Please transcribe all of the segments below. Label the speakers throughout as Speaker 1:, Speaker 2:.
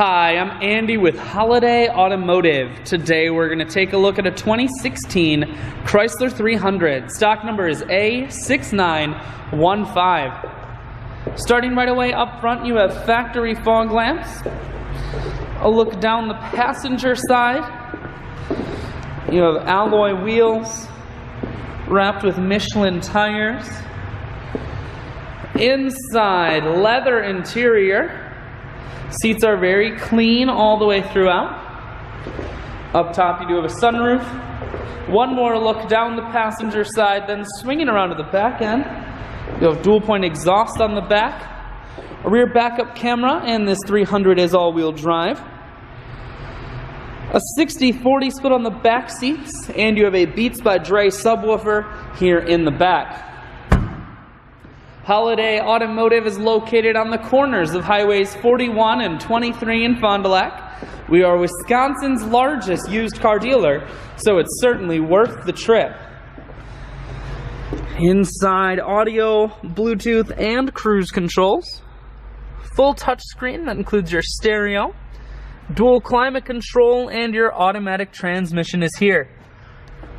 Speaker 1: Hi, I'm Andy with Holiday Automotive. Today we're going to take a look at a 2016 Chrysler 300. Stock number is A6915. Starting right away up front, you have factory fog lamps. A look down the passenger side. You have alloy wheels wrapped with Michelin tires. Inside, leather interior. Seats are very clean all the way throughout. Up top you do have a sunroof. One more look down the passenger side, then swinging around to the back end. You have dual-point exhaust on the back. A rear backup camera, and this 300 is all-wheel drive. A 60/40 split on the back seats, and you have a Beats by Dre subwoofer here in the back. Holiday Automotive is located on the corners of highways 41 and 23 in Fond du Lac. We are Wisconsin's largest used car dealer, so it's certainly worth the trip. Inside, audio, Bluetooth, and cruise controls. Full touchscreen that includes your stereo. Dual climate control, and your automatic transmission is here.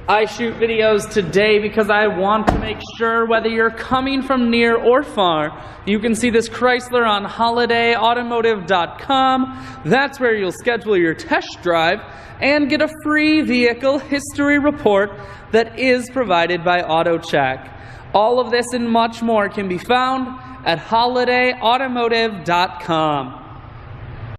Speaker 1: I shoot videos today because I want to make sure whether you're coming from near or far, you can see this Chrysler on holidayautomotive.com. That's where you'll schedule your test drive and get a free vehicle history report that is provided by AutoCheck. All of this and much more can be found at holidayautomotive.com.